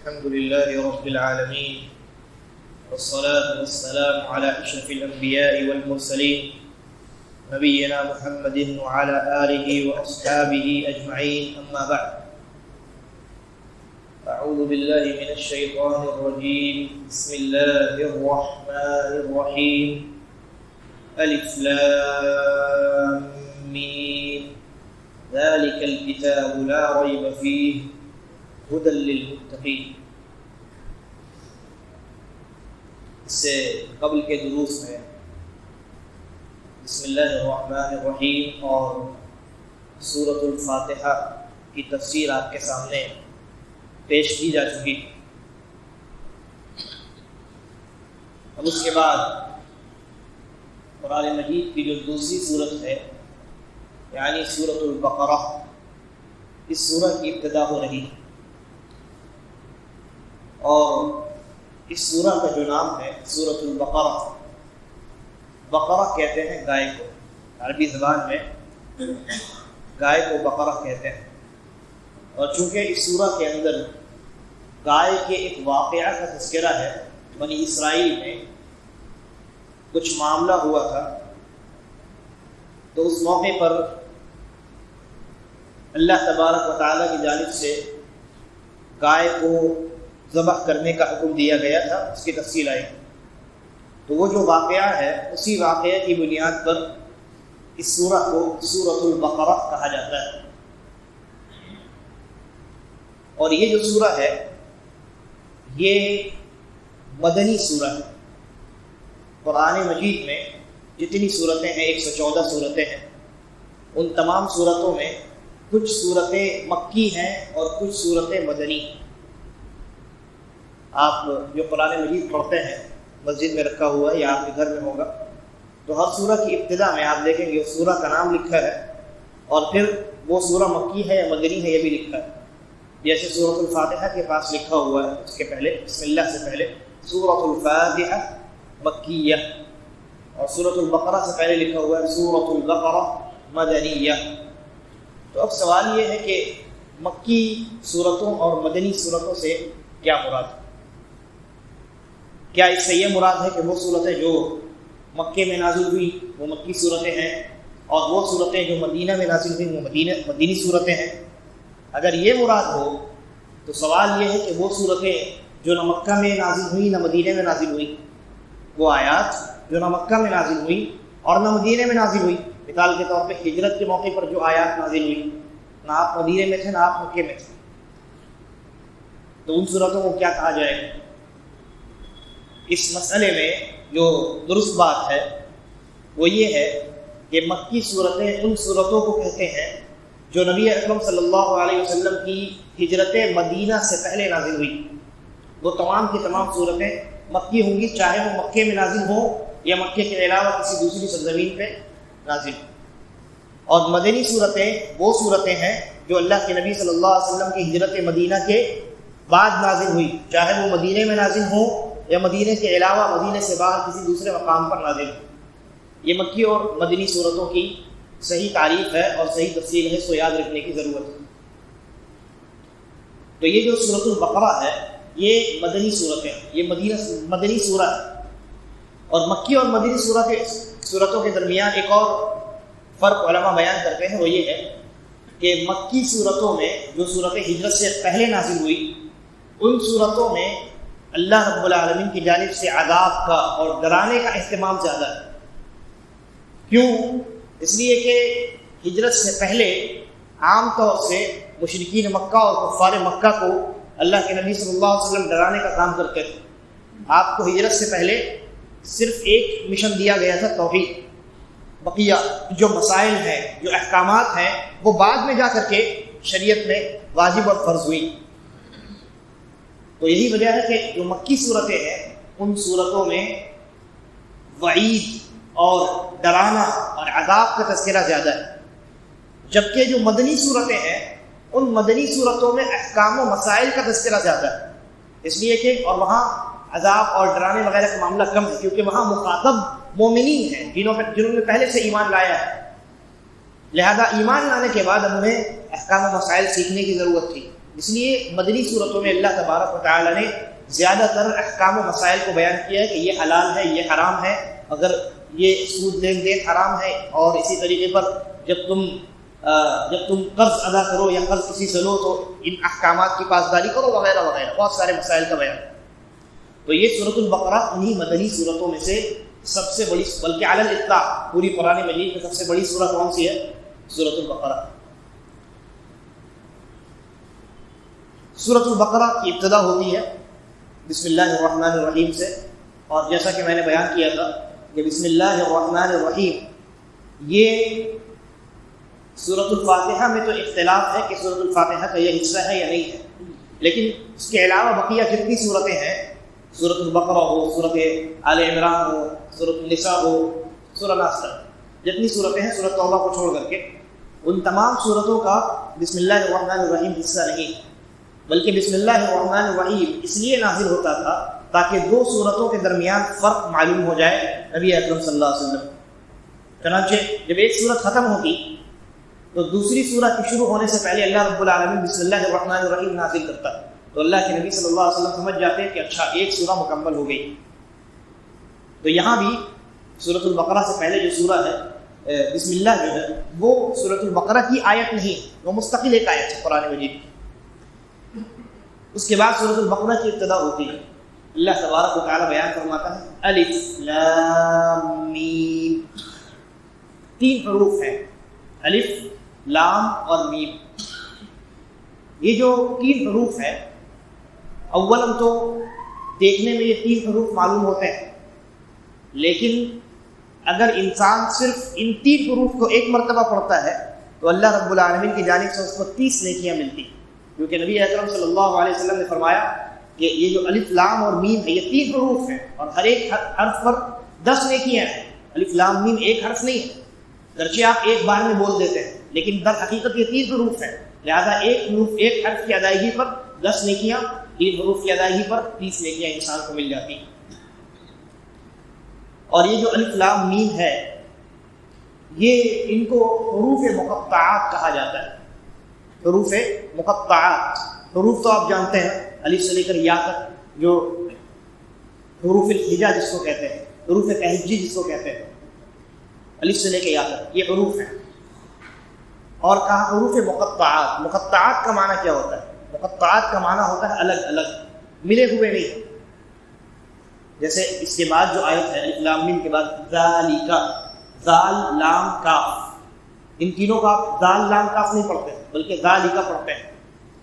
الحمد لله رب العالمين والصلاة والسلام على أشرف الأنبياء والمرسلين نبينا محمد وعلى آله وأصحابه أجمعين، أما بعد. أعوذ بالله من الشيطان الرجيم. بسم الله الرحمن الرحيم. ألف لام ميم ذلك الكتاب لا ريب فيه هدى للمتقين. اس سے قبل کے دروس میں بسم اللہ الرحمن الرحیم اور سورۃ الفاتحہ کی تفسیر آپ کے سامنے پیش کی جا چکی. اب اس کے بعد قرآن مجید کی جو دوسری صورت ہے یعنی سورۃ البقرہ، اس سورہ کی ابتدا ہو رہی ہے اور اس سورہ کا جو نام ہے سورۃ البقرہ، بقرہ کہتے ہیں گائے کو، عربی زبان میں گائے کو بقرہ کہتے ہیں. اور چونکہ اس سورہ کے اندر گائے کے ایک واقعہ کا تذکرہ ہے، بنی اسرائیل میں کچھ معاملہ ہوا تھا، تو اس موقع پر اللہ تبارک و تعالیٰ کی جانب سے گائے کو ذبح کرنے کا حکم دیا گیا تھا. اس کی تفصیل آئی تو وہ جو واقعہ ہے اسی واقعے کی بنیاد پر اس سورہ کو سورۃ البقرہ کہا جاتا ہے. اور یہ جو سورہ ہے یہ مدنی سورہ ہے. قرآن مجید میں جتنی صورتیں ہیں 114 صورتیں ہیں، ان تمام صورتوں میں کچھ صورتیں مکی ہیں اور کچھ صورتیں مدنی ہیں. آپ جو قرآن مجید پڑھتے ہیں مسجد میں رکھا ہوا ہے یا آپ کے گھر میں ہوگا تو ہر سورہ کی ابتدا میں آپ دیکھیں گے اس سورہ کا نام لکھا ہے اور پھر وہ سورہ مکی ہے یا مدنی ہے یہ بھی لکھا ہے. جیسے سورۃ الفاتحہ کے پاس لکھا ہوا ہے اس کے پہلے بسم اللہ سے پہلے سورۃ الفاتحہ مکیہ، اور سورۃ البقرہ سے پہلے لکھا ہوا ہے سورۃ البقرہ مدنیہ. تو اب سوال یہ ہے کہ مکی صورتوں اور مدنی صورتوں سے کیا مراد ہے؟ کیا اس سے یہ مراد ہے کہ وہ صورتیں جو مکے میں نازل ہوئی وہ مکی صورتیں ہیں اور وہ صورتیں جو مدینہ میں نازل ہوئی وہ مدینی صورتیں ہیں؟ اگر یہ مراد ہو تو سوال یہ ہے کہ وہ صورتیں جو نہ مکہ میں نازل ہوئی نہ مدینہ میں نازل ہوئی، وہ آیات جو نہ مکہ میں نازل ہوئی اور نہ مدینہ میں نازل ہوئی، مثال کے طور پہ ہجرت کے موقع پر جو آیات نازل ہوئی، نہ آپ مدینہ میں تھے نہ آپ مکے میں تھے، تو ان صورتوں کو کیا کہا جائے گا؟ اس مسئلے میں جو درست بات ہے وہ یہ ہے کہ مکی صورتیں ان صورتوں کو کہتے ہیں جو نبی اکرم صلی اللہ علیہ وسلم کی ہجرت مدینہ سے پہلے نازل ہوئی. وہ تمام کی تمام صورتیں مکی ہوں گی، چاہے وہ مکے میں نازل ہوں یا مکے کے علاوہ کسی دوسری سرزمین پہ نازل ہوں. اور مدنی صورتیں وہ صورتیں ہیں جو اللہ کے نبی صلی اللہ علیہ وسلم کی ہجرت مدینہ کے بعد نازل ہوئی، چاہے وہ مدینہ میں نازل ہوں یا مدینہ کے علاوہ مدینہ سے باہر کسی دوسرے مقام پر نازل ہوں. یہ مکی اور مدنی صورتوں کی صحیح تعریف ہے اور صحیح تفصیل ہے، اس کو یاد رکھنے کی ضرورت ہے. تو یہ جو سورۃ البقرہ ہے یہ مدنی صورتیں ہیں، یہ مدنی سورہ ہے. اور مکی اور مدنی صورتوں کے درمیان ایک اور فرق علماء بیان کرتے ہیں، وہ یہ ہے کہ مکی صورتوں میں جو صورت ہجرت سے پہلے نازل ہوئی ان صورتوں میں اللہ رب العالمین کی جانب سے عذاب کا اور ڈرانے کا اہتمام زیادہ ہے. کیوں؟ اس لیے کہ ہجرت سے پہلے عام طور سے مشرکین مکہ اور کفار مکہ کو اللہ کے نبی صلی اللہ علیہ وسلم ڈرانے کا کام کرتے تھے. آپ کو ہجرت سے پہلے صرف ایک مشن دیا گیا تھا، توحید. بقیہ جو مسائل ہیں جو احکامات ہیں وہ بعد میں جا کر کے شریعت میں واجب اور فرض ہوئی. تو یہی وجہ ہے کہ جو مکی صورتیں ہیں ان صورتوں میں وعید اور ڈرانا اور عذاب کا تذکرہ زیادہ ہے، جبکہ جو مدنی صورتیں ہیں ان مدنی صورتوں میں احکام و مسائل کا تذکرہ زیادہ ہے. اس لیے کہ اور وہاں عذاب اور ڈرانے وغیرہ کا معاملہ کم ہے، کیونکہ وہاں مخاطب مومنین ہیں جنہوں نے پہلے سے ایمان لایا ہے. لہذا ایمان لانے کے بعد ہمیں احکام و مسائل سیکھنے کی ضرورت تھی. اس لیے مدنی صورتوں میں اللہ تبارک و تعالیٰ نے زیادہ تر احکام و مسائل کو بیان کیا ہے کہ یہ حلال ہے، یہ حرام ہے، اگر یہ سود لین دین حرام ہے، اور اسی طریقے پر جب تم قرض ادا کرو یا قرض کسی سے لو تو ان احکامات کی پاسداری کرو، وغیرہ وغیرہ، بہت سارے مسائل کا بیان۔ تو یہ سورۃ البقرہ انہی مدنی صورتوں میں سے سب سے بڑی، بلکہ علی الاطلاق پوری قرآن مجید میں سب سے بڑی سورہ کون سی ہے؟ سورۃ البقرہ۔ سورۃ البقرہ کی ابتدا ہوتی ہے بسم اللہ الرحمن الرحیم سے، اور جیسا کہ میں نے بیان کیا تھا کہ بسم اللہ الرحمن الرحیم یہ سورۃ الفاتحہ میں تو اختلاف ہے کہ سورۃ الفاتحہ کا یہ حصہ ہے یا نہیں ہے، لیکن اس کے علاوہ بقیہ جتنی صورتیں ہیں، سورۃ البقرہ ہو، سورۃ آل عمران ہو، سورۃ النساء ہو، سورہ ناس تک جتنی صورتیں ہیں، سورۃ توبہ کو چھوڑ کر کے، ان تمام صورتوں کا بسم اللہ الرحمن الرحیم حصہ نہیں ہے، بلکہ بسم اللہ الرحمن الرحیم اس لیے نازل ہوتا تھا تاکہ دو صورتوں کے درمیان فرق معلوم ہو جائے نبی اکرم صلی اللہ علیہ وسلم۔ چنانچہ جب ایک صورت ختم ہوگی تو دوسری صورت کی شروع ہونے سے پہلے اللہ رب العالمین بسم اللہ الرحمن الرحیم نازل کرتا ہے، تو اللہ کے نبی صلی اللہ علیہ وسلم سمجھ جاتے ہیں کہ اچھا ایک سورہ مکمل ہو گئی۔ تو یہاں بھی سورۃ البقرہ سے پہلے جو سورہ ہے بسم اللہ جو ہے وہ سورۃ البقرہ کی آیت نہیں، وہ مستقل ایک آیت ہے قرآن مجید کی۔ اس کے بعد سورۃ البقرہ کی ابتدا ہوتی ہے، اللہ تبارک و تعالیٰ بیان فرماتا ہے الف لام میم، 3 حروف ہیں، الف لام اور میم۔ یہ جو 3 حروف ہیں، اولاً تو دیکھنے میں یہ 3 حروف معلوم ہوتے ہیں، لیکن اگر انسان صرف ان 3 حروف کو ایک مرتبہ پڑھتا ہے تو اللہ رب العالمین کی جانب سے اس کو 30 نیکیاں ملتی ہیں، کیونکہ نبی اکرم صلی اللہ علیہ وسلم نے فرمایا کہ یہ جو الف لام اور میم ہے یہ 3 حروف ہیں، اور ہر ایک حرف پر 10 نیکیاں ہیں۔ الف لام میم ایک حرف نہیں ہے، گرچہ آپ ایک بار میں بول دیتے ہیں، لیکن در حقیقت یہ 3 حروف ہیں، لہذا ایک حرف کی ادائیگی پر 10 نیکیاں، 3 حروف کی ادائیگی پر 30 نیکیاں انسان کو مل جاتی ہیں۔ اور یہ جو الف لام میم ہے، یہ ان کو حروف مقطعات کہا جاتا ہے۔ حروف مقطعات، حروف تو آپ جانتے ہیں الف سے لے کر یا تک، جو حروف الہجا جس کو کہتے ہیں، حروف تہجی جس کو کہتے ہیں، الف سے لے کے یا تک یہ حروف ہیں۔ اور کہا حروف مقطعات، مقطعات کا معنی کیا ہوتا ہے؟ مقطعات کا معنی ہوتا ہے الگ الگ، ملے ہوئے نہیں۔ جیسے اس کے بعد جو آیت ہے الف لام میم کے بعد ذالک، ذال لام کاف، ان تینوں کا آپ ذال لام کاف نہیں پڑھتے بلکہ ذالک پڑھتے ہیں،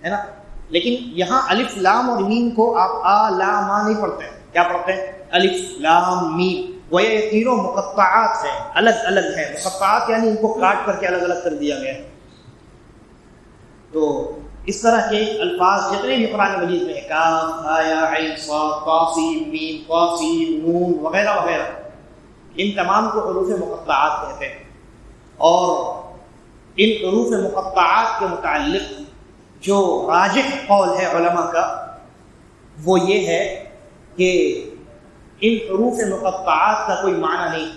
ہے نا؟ لیکن یہاں الف لام اور میم کو آپ آ لا ما نہیں پڑھتے ہیں، کیا پڑھتے ہیں؟ الف لام میم۔ گویا یہ تینوں مقطعات ہیں، الگ الگ ہیں۔ مقطعات یعنی ان کو کاٹ کر کے الگ الگ کر دیا گیا ہے۔ تو اس طرح کے الفاظ جتنے بھی قرآن مجید میں ہیں، کاف ہا یا عین صاد طا سین میم قاف سین نون وغیرہ وغیرہ، ان تمام کو حروف مقطعات کہتے ہیں۔ اور ان حروف مقطعات کے متعلق جو راجح قول ہے علماء کا وہ یہ ہے کہ ان حروف مقطعات کا کوئی معنی نہیں،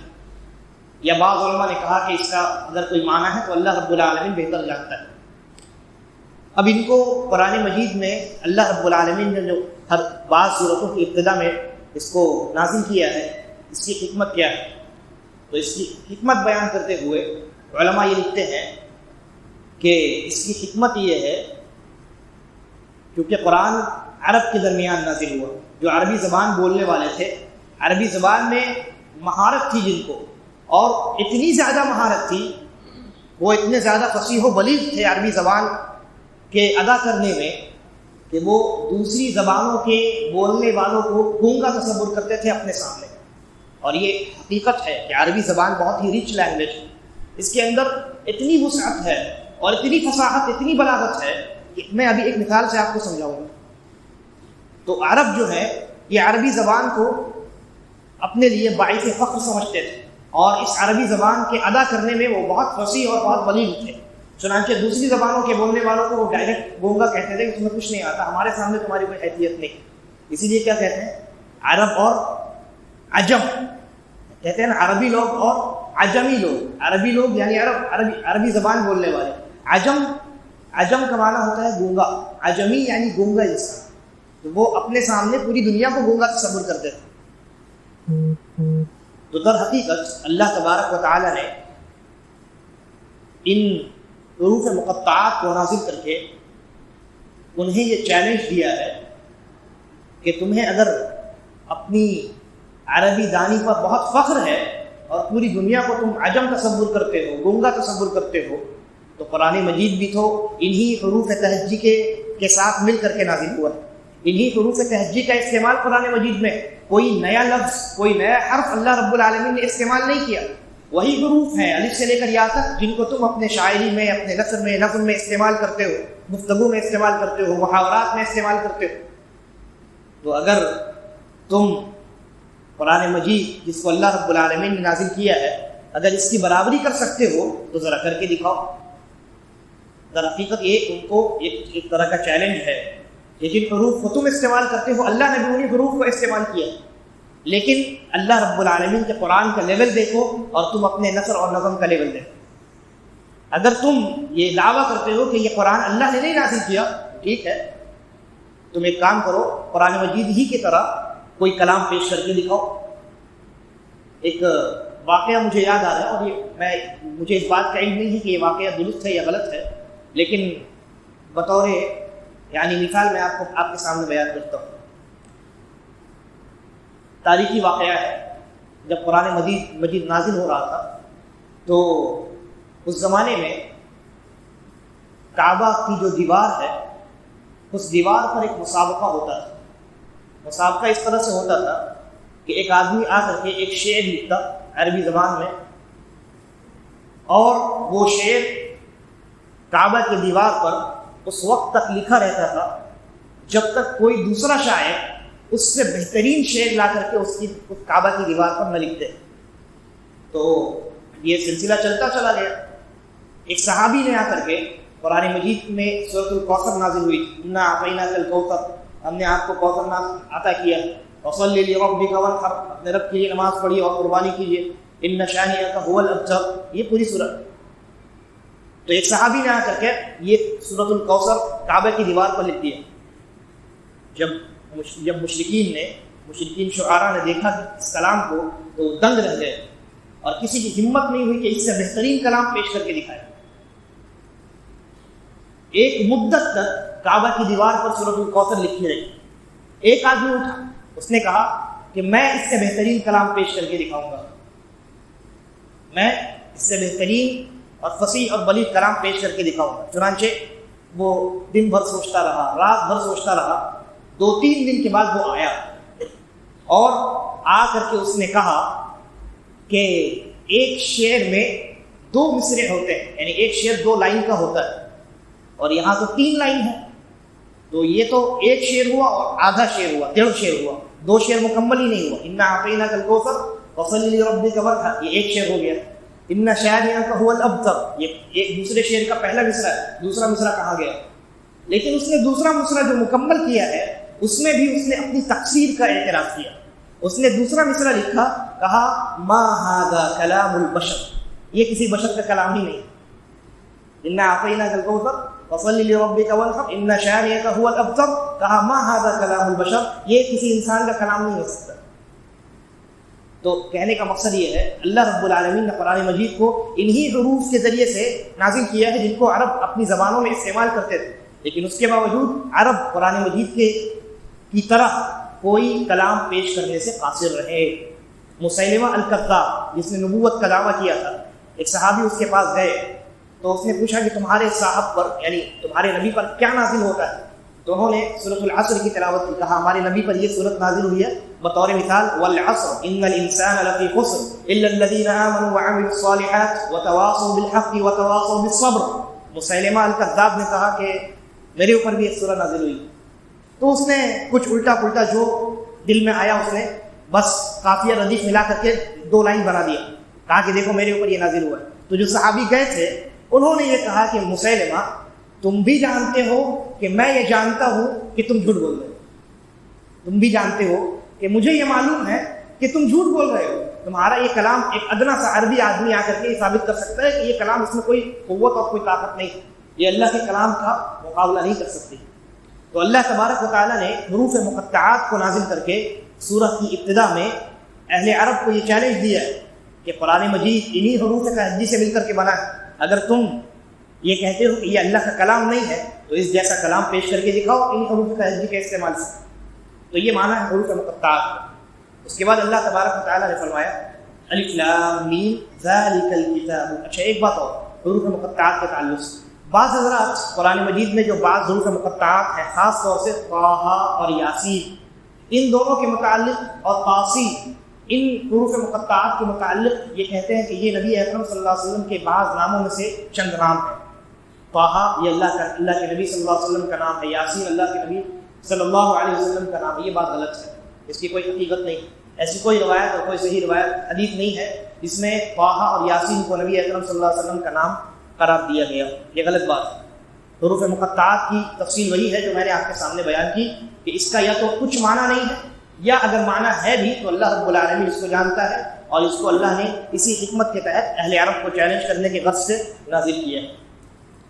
یا بعض علماء نے کہا کہ اس کا اگر کوئی معنی ہے تو اللہ رب العالمین بہتر جانتا ہے۔ اب ان کو قرآن مجید میں اللہ رب العالمین نے جو ہر بعض صورتوں کی ابتدا میں اس کو نازل کیا ہے، اس کی حکمت کیا ہے؟ تو اس کی حکمت بیان کرتے ہوئے علماء یہ لکھتے ہیں کہ اس کی حکمت یہ ہے کیونکہ قرآن عرب کے درمیان نازل ہوا، جو عربی زبان بولنے والے تھے، عربی زبان میں مہارت تھی جن کو، اور اتنی زیادہ مہارت تھی، وہ اتنے زیادہ فصیح و بلیغ تھے عربی زبان کے ادا کرنے میں کہ وہ دوسری زبانوں کے بولنے والوں کو گونگا تصور کرتے تھے اپنے سامنے۔ اور یہ حقیقت ہے کہ عربی زبان بہت ہی ریچ لینگویج ہے، اس کے اندر اتنی وسعت ہے اور اتنی فصاحت، اتنی بلاغت ہے کہ میں ابھی ایک مثال سے آپ کو سمجھاؤں گا۔ تو عرب جو ہے یہ عربی زبان کو اپنے لیے باعث فخر سمجھتے تھے، اور اس عربی زبان کے ادا کرنے میں وہ بہت فصیح اور بہت بلیغ تھے۔ چنانچہ دوسری زبانوں کے بولنے والوں کو وہ ڈائریکٹ گونگا کہتے تھے کہ تمہیں کچھ نہیں آتا، ہمارے سامنے تمہاری کوئی حیثیت نہیں۔ اسی لیے کیا کہتے ہیں؟ عرب اور عجم کہتے ہیں نا، عربی لوگ اور عجمی لوگ۔ عربی لوگ یعنی عربی زبان بولنے والے، عجم کا معنی ہوتا ہے گونگا، عجمی یعنی گونگا انسان، تو وہ اپنے سامنے پوری دنیا کو گونگا تصور کرتے تھے۔ تو در حقیقت اللہ تبارک و تعالی نے ان حروف مقطعات کو نازل کر کے انہیں یہ چیلنج دیا ہے کہ تمہیں اگر اپنی عربی دانی پر بہت فخر ہے اور پوری دنیا کو تم عجم تصور کرتے ہو، گونگا تصور کرتے ہو، تو قرآن مجید بھی تو انہی حروف تہجی کے ساتھ مل کر کے نازل ہوا ہے۔ انہی حروف تہجی کا استعمال قرآن مجید میں کوئی نیا لفظ، کوئی نیا حرف اللہ رب العالمین نے استعمال نہیں کیا، وہی حروف ہیں الف سے لے کر یا تک جن کو تم اپنے شاعری میں، اپنے نثر میں، نظم میں استعمال کرتے ہو، گفتگو میں استعمال کرتے ہو، محاورات میں استعمال کرتے ہو۔ تو اگر تم قرآن مجید جس کو اللہ رب العالمین نے نازل کیا ہے اگر اس کی برابری کر سکتے ہو تو ذرا کر کے دکھاؤ۔ در حقیقت یہ ان کو ایک طرح کا چیلنج ہے کہ جن حروف کو تم استعمال کرتے ہو اللہ نے بھی انہیں حروف کو استعمال کیا، لیکن اللہ رب العالمین کے قرآن کا لیول دیکھو اور تم اپنے نثر اور نظم کا لیول دیکھو۔ اگر تم یہ دعویٰ کرتے ہو کہ یہ قرآن اللہ نے نہیں نازل کیا، ٹھیک ہے، تم ایک کام کرو، قرآن مجید ہی کی طرح کوئی کلام پیش کر کے دکھاؤ۔ ایک واقعہ مجھے یاد آ رہا ہے، اور مجھے اس بات کا علم نہیں ہے کہ یہ واقعہ درست ہے یا غلط ہے، لیکن بطور یعنی مثال میں آپ کے سامنے بیان کرتا ہوں۔ تاریخی واقعہ ہے، جب قرآن مجید نازل ہو رہا تھا تو اس زمانے میں کعبہ کی جو دیوار ہے اس دیوار پر ایک مسابقہ ہوتا تھا۔ مسابقہ اس طرح سے ہوتا تھا کہ ایک آدمی آ کر کے ایک شعر لکھتا عربی زبان میں، اور وہ شعر کعبہ کی دیوار پر اس وقت تک لکھا رہتا تھا جب تک کوئی دوسرا شاعر اس سے بہترین شعر لا کر کے اس کعبہ کی دیوار پر نہ لکھ دے۔ تو یہ سلسلہ چلتا چلا گیا۔ ایک صحابی نے آ کر کے، قرآن مجید میں سورۃ الکوثر نازل ہوئی، انا اعطیناک الکوثر، ہم نے آپ کو کوثر عطا کیا، فصلی لربک وانحر، اپنے رب کے لیے نماز پڑھی اور قربانی کیجیے، ان شانئک هو الابتر، یہ پوری سورت۔ تو ایک صحابی نے آ کر کے یہ سورۃ الکوثر کعبہ کی دیوار پر لکھ دیا۔ جب مشرکین شعراء نے دیکھا اس کلام کو تو دنگ رہ گئے، اور کسی کی ہمت نہیں ہوئی کہ اس سے بہترین کلام پیش کر کے دکھائے۔ ایک مدت تک کعبہ کی دیوار پر سورۃ الکوثر لکھی رہی۔ ایک آدمی اٹھا، اس نے کہا کہ میں اس سے بہترین کلام پیش کر کے دکھاؤں گا، میں اس سے بہترین اور فصیح اور بلیغ کلام پیش کر کے دکھاؤں گا۔ چنانچہ وہ دن بھر سوچتا رہا، رات بھر سوچتا رہا، 2-3 دن کے بعد وہ آیا اور آ کر کے اس نے کہا کہ ایک شعر میں 2 مصرع ہوتے ہیں، یعنی ایک شعر 2 لائن کا ہوتا ہے، اور یہاں تو 3 لائن ہے، تو یہ تو ایک شعر ہوا اور آدھا شعر ہوا، 1.5 شعر ہوا، 2 شعر مکمل ہی نہیں ہوا۔ انا اعطیناک الکوثر فصلی لربک وانحر، یہ ایک شعر ہو گیا۔ ان شانئک هو الابتر، یہ ایک دوسرے شعر کا پہلا مصرع ہے، دوسرا مصرع کہا گیا، لیکن اس نے دوسرا مصرع جو مکمل کیا ہے اس میں بھی اس نے اپنی تقصیر کا اعتراف کیا۔ اس نے دوسرا مصرع لکھا، کہا ما ھذا کلام البشر، یہ کسی بشر کا کلام ہی نہیں۔ انا اعطیناک الکوثر فصلی لربک وانحر ان شانئک هو الابتر، کہا ما ھذا کلام البشر، یہ کسی انسان کا کلام نہیں ہو سکتا۔ تو کہنے کا مقصد یہ ہے اللہ رب العالمین نے قرآن مجید کو انہی حروف کے ذریعے سے نازل کیا ہے جن کو عرب اپنی زبانوں میں استعمال کرتے تھے، لیکن اس کے باوجود عرب قرآن مجید کی طرح کوئی کلام پیش کرنے سے قاصر رہے۔ مسیلمہ الکذاب جس نے نبوت کا دعویٰ کیا تھا، ایک صحابی اس کے پاس گئے تو اس نے پوچھا کہ تمہارے صاحب پر یعنی تمہارے نبی پر کیا نازل ہوتا ہے؟ تو انہوں نے سورۃ العصر کی تلاوت کی، کہا ہمارے نبی پر یہ سورت نازل ہوئی ہے بطور مثال والعصر ان الانسان لفی خسر الا الذین آمنوا وعملوا الصالحات وتواصوا بالحق وتواصوا بالصبر۔ مسیلمہ الکذاب نے کہا کہ میرے اوپر بھی ایک سورہ نازل ہوئی، تو اس نے کچھ الٹا پلٹا جو دل میں آیا اس نے بس قافیہ ردیف ملا کر کے 2 لائن بنا دیا، کہا کہ دیکھو میرے اوپر یہ نازل ہوا ہے۔ تو جو صحابی گئے تھے انہوں نے یہ کہا کہ مسیلمہ تم بھی جانتے ہو کہ میں یہ جانتا ہوں کہ تم جھوٹ بول رہے ہو، تم بھی جانتے ہو کہ مجھے یہ معلوم ہے کہ تم جھوٹ بول رہے ہو، تمہارا یہ کلام ایک ادنا سا عربی آدمی آ کر کے یہ ثابت کر سکتا ہے کہ یہ کلام اس میں کوئی قوت اور کوئی طاقت نہیں۔ یہ اللہ کے کلام کا مقابلہ نہیں کر سکتی۔ تو اللہ تبارک و تعالیٰ نے حروف مقطعات کو نازل کر کے سورہ کی ابتدا میں اہل عرب کو یہ چیلنج دیا ہے کہ قرآن مجید انہی حروف تہجی سے مل کر کے بنا ہے، اگر تم یہ کہتے ہو کہ یہ اللہ کا کلام نہیں ہے تو اس جیسا کلام پیش کر کے دکھاؤ انہی حروف تہجی کے استعمال سے۔ تو یہ معنی ہے حروف مقطعات کا۔ اس کے بعد اللہ تبارک و تعالیٰ نے فرمایا الف لام میم ذالک الکتاب۔ اچھا ایک بات اور حروف مقطعات کے تعلق سے، بعض حضرات قرآن مجید میں جو بعض حروف مقطعات ہیں، خاص طور سے طٰہٰ اور یاسین، ان دونوں کے متعلق اور طاسین، ان حروف مقطعات کے متعلق یہ کہتے ہیں کہ یہ نبی اکرم صلی اللہ علیہ وسلم کے بعض ناموں میں سے چند نام ہیں۔ طٰہٰ یہ اللہ کے نبی صلی اللہ علیہ وسلم کا نام ہے، یاسین اللہ کے نبی صلی اللہ علیہ وسلم کا نام ہے۔ یہ بات غلط ہے، اس کی کوئی حقیقت نہیں، ایسی کوئی روایت اور کوئی صحیح روایت حدیث نہیں ہے جس میں طٰہٰ اور یاسین کو نبی اکرم صلی اللہ علیہ وسلم کا نام قرار دیا گیا، یہ غلط بات ہے۔ حروف مقطعات کی تفصیل وہی ہے جو میں نے آپ کے سامنے بیان کی کہ اس کا یا تو کچھ معنی نہیں ہے، یا اگر معنی ہے بھی تو اللہ رب العالمین اس کو جانتا ہے، اور اس کو اللہ نے اسی حکمت کے تحت اہل عرب کو چیلنج کرنے کے غرض سے نازل کیا ہے۔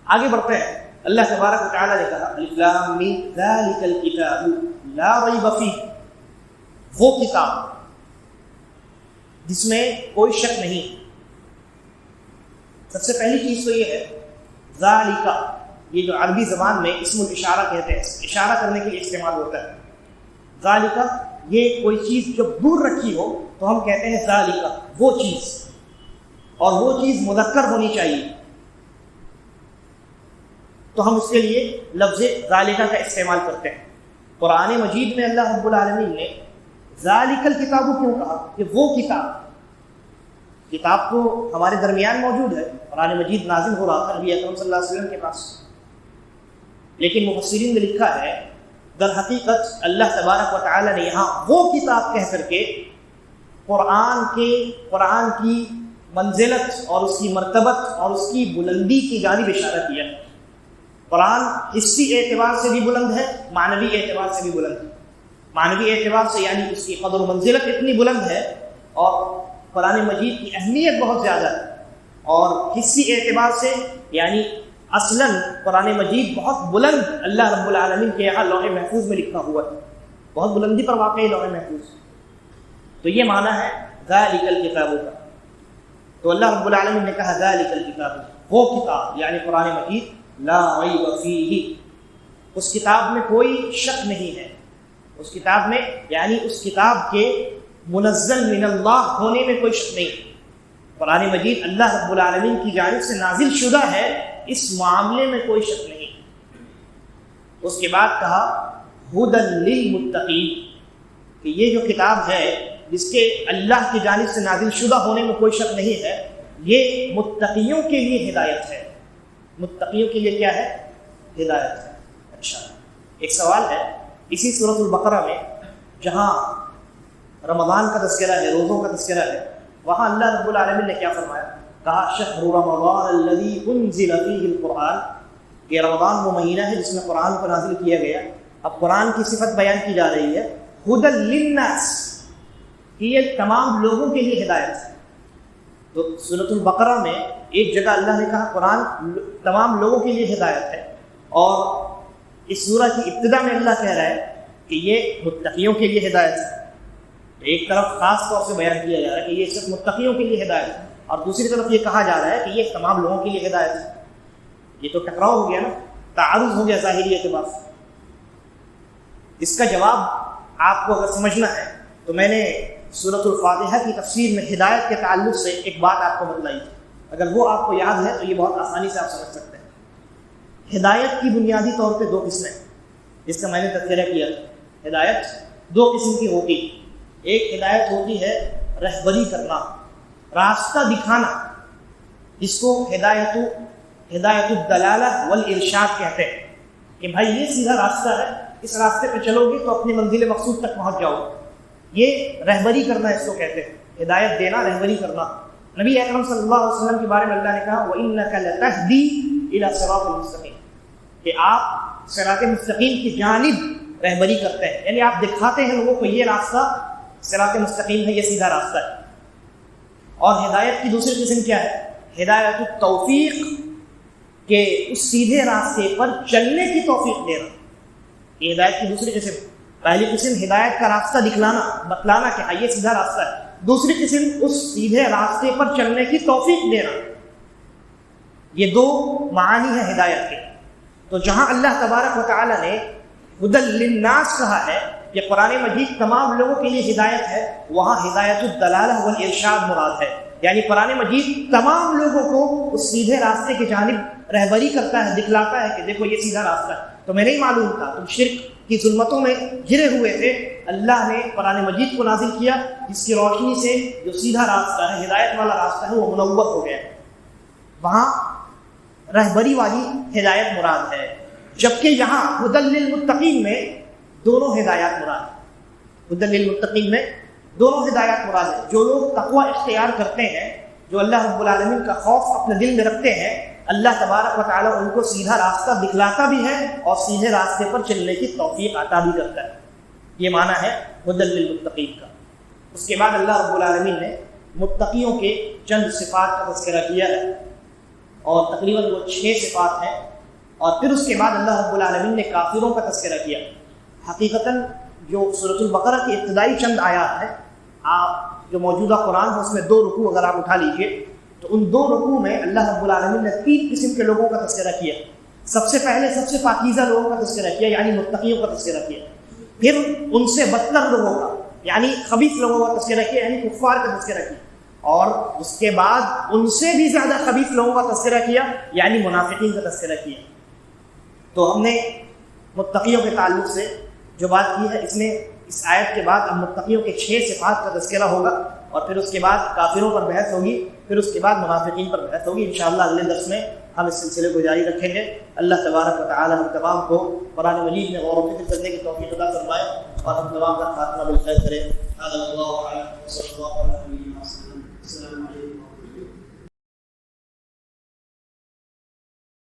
آگے بڑھتے ہیں۔ اللہ تبارک و تعالیٰ نے کہا الف لام میم ذالک الکتاب لا ریب فیہ، وہ کتاب جس میں کوئی شک نہیں۔ سب سے پہلی چیز تو یہ ہے ذالک، یہ جو عربی زبان میں اسم الاشارہ کہتے ہیں، اشارہ کرنے کے لیے استعمال ہوتا ہے۔ ذالک یہ کوئی چیز جو دور رکھی ہو تو ہم کہتے ہیں ذالک وہ چیز، اور وہ چیز مذکر ہونی چاہیے تو ہم اس کے لیے لفظ ذالک کا استعمال کرتے ہیں۔ قرآن مجید میں اللہ رب العالمین نے ذالک الکتاب کیوں کہا کہ وہ کتاب تو ہمارے درمیان موجود ہے، قرآن مجید نازل ہو رہا تھا نبی اکرم صلی اللہ علیہ وسلم کے پاس، لیکن مفسرین نے لکھا ہے در حقیقت اللہ تبارک و تعالیٰ نے یہاں وہ کتاب کہہ کر کے قرآن کی منزلت اور اس کی مرتبت اور اس کی بلندی کی جانب اشارہ کیا۔ قرآن حسی اعتبار سے بھی بلند ہے، معنوی اعتبار سے بھی بلند ہے۔ معنوی اعتبار سے یعنی اس کی قدر و منزلت اتنی بلند ہے اور قرآن مجید کی اہمیت بہت زیادہ ہے، اور حسی اعتبار سے یعنی اصلاً قرآن مجید بہت بلند اللہ رب العالمین کے یہاں لوح محفوظ میں لکھا ہوا ہے، بہت بلندی پر واقع ہے لوح محفوظ۔ تو یہ معنی ہے ذالک الکتاب کا۔ تو اللہ رب العالمین نے کہا ذالک الکتاب، وہ کتاب یعنی قرآن مجید، لا ریب فیہ، اس کتاب میں کوئی شک نہیں ہے، اس کتاب میں یعنی اس کتاب کے منزل من اللہ ہونے میں کوئی شک نہیں۔ قرآن مجید اللہ رب العالمین کی جانب سے نازل شدہ ہے، اس معاملے میں کوئی شک نہیں۔ اس کے بعد کہا ھدی للمتقین، کہ یہ جو کتاب ہے جس کے اللہ کی جانب سے نازل شدہ ہونے میں کوئی شک نہیں ہے، یہ متقیوں کے لیے ہدایت ہے۔ متقیوں کے لیے کیا ہے؟ ہدایت ہے۔ اچھا ایک سوال ہے، اسی سورۃ البقرہ میں جہاں رمضان کا تذکرہ ہے، روزوں کا تذکرہ ہے، وہاں اللہ رب العالمین نے کیا فرمایا؟ کہا شہر رمضان الذی انزل فیہ القرآن، کہ رمضان وہ مہینہ ہے جس میں قرآن کو نازل کیا گیا۔ اب قرآن کی صفت بیان کی جا رہی ہے ھدی للناس، کہ یہ تمام لوگوں کے لیے ہدایت ہے۔ تو سورۃ البقرہ میں ایک جگہ اللہ نے کہا قرآن تمام لوگوں کے لیے ہدایت ہے، اور اس سورہ کی ابتدا میں اللہ کہہ رہا ہے کہ یہ متقیوں کے لیے ہدایت ہے۔ تو ایک طرف خاص طور سے بیان کیا جا رہا ہے کہ یہ صرف متقیوں کے لیے ہدایت ہے، اور دوسری طرف یہ کہا جا رہا ہے کہ یہ تمام لوگوں کے لیے ہدایت ہے۔ یہ تو ٹکراؤ ہو گیا نا، تعارض ہو گیا ظاہری اعتبار سے۔ اس کا جواب آپ کو اگر سمجھنا ہے تو میں نے سورۃ الفاتحہ کی تفسیر میں ہدایت کے تعلق سے ایک بات آپ کو بتلائی تھی، اگر وہ آپ کو یاد ہے تو یہ بہت آسانی سے آپ سمجھ سکتے ہیں۔ ہدایت کی بنیادی طور پہ دو قسمیں، جس کا میں نے تذکرہ کیا تھا۔ ہدایت دو قسم کی ہوتی، ایک ہدایت ہوتی ہے رہبری کرنا، راستہ دکھانا، جس کو ہدایت الدلالہ والارشاد کہتے ہیں، کہ بھائی یہ سیدھا راستہ ہے، اس راستے پہ چلو گے تو اپنی منزل مقصود تک پہنچ جاؤ گے۔ یہ رہبری کرنا اس کو کہتے ہیں، ہدایت دینا، رہبری کرنا۔ نبی اکرم صلی اللہ علیہ وسلم کے بارے میں اللہ نے کہا وَإِنَّكَ لَتَهْدِي إِلَى صِرَاطٍ مُسْتَقِيمٍ، کہ آپ صراط مستقیم کی جانب رہبری کرتے ہیں، یعنی آپ دکھاتے ہیں لوگوں کو یہ راستہ صراط مستقیم ہے، یہ سیدھا راستہ ہے۔ اور ہدایت کی دوسری قسم کیا ہے؟ ہدایت التوفیق کہ اس سیدھے راستے پر چلنے کی توفیق دینا. یہ ہدایت کی دوسری قسم. پہلی قسم ہدایت کا راستہ دکھلانا، بتلانا کہ یہ سیدھا راستہ ہے. دوسری قسم اس سیدھے راستے پر چلنے کی توفیق دینا. یہ دو معانی ہیں ہدایت کے. تو جہاں اللہ تبارک و تعالی نے ہدی للناس کہا ہے کہ قرآن مجید تمام لوگوں کے لیے ہدایت ہے، وہاں ہدایت الدلالہ والارشاد مراد ہے. یعنی قرآن مجید تمام لوگوں کو اس سیدھے راستے کی جانب رہبری کرتا ہے، دکھلاتا ہے کہ دیکھو یہ سیدھا راستہ ہے. تمہیں نہیں معلوم تھا، تم شرک کی ظلمتوں میں گرے ہوئے تھے، اللہ نے قرآن مجید کو نازل کیا جس کی روشنی سے جو سیدھا راستہ ہے، ہدایت والا راستہ ہے، وہ منور ہو گیا. وہاں رہبری والی ہدایت مراد ہے. جبکہ یہاں ہدی للمتقین میں دونوں ہدایات مراد ہیں. ہدی للمتقین میں دونوں ہدایات مراد ہیں. جو لوگ تقوی اختیار کرتے ہیں، جو اللہ رب العالمین کا خوف اپنے دل میں رکھتے ہیں، اللہ تبارک و تعالیٰ ان کو سیدھا راستہ دکھلاتا بھی ہے اور سیدھے راستے پر چلنے کی توفیق عطا بھی کرتا ہے. یہ معنی ہے ہدی للمتقین کا. اس کے بعد اللہ رب العالمین نے متقیوں کے چند صفات کا تذکرہ کیا ہے، اور تقریباً وہ 6 صفات ہیں. اور پھر اس کے بعد اللہ رب العالمین نے کافروں کا تذکرہ کیا. حقیقتاً جو سورۃ البقرہ کی ابتدائی چند آیات ہیں، آپ جو موجودہ قرآن ہے اس میں 2 رکوع اگر آپ اٹھا لیجئے تو ان 2 رکوع میں اللہ رب العالمین نے 3 قسم کے لوگوں کا تذکرہ کیا. سب سے پہلے سب سے پاکیزہ لوگوں کا تذکرہ کیا، یعنی متقیوں کا تذکرہ کیا. پھر ان سے بدتر لوگوں کا، یعنی خبیث لوگوں کا تذکرہ کیا، یعنی کفار کا تذکرہ کیا. اور اس کے بعد ان سے بھی زیادہ خبیث لوگوں کا تذکرہ کیا، یعنی منافقین کا تذکرہ کیا. تو ہم نے متقیوں کے تعلق سے جو بات کی ہے، اس میں اس آیت کے بعد اب متقیوں کے 6 صفات کا تذکرہ ہوگا، اور پھر اس کے بعد کافروں پر بحث ہوگی، پھر اس کے بعد منافقین پر بحث ہوگی. انشاءاللہ اگلے درس میں ہم اس سلسلے کو جاری رکھیں گے. اللہ تبارک و تعالی ہم تمام کو قرآن مجید میں غور و فکر کرنے کی توفیق عطا فرمائے اور ہم تمام کا خاتمہ بالخیر کرے.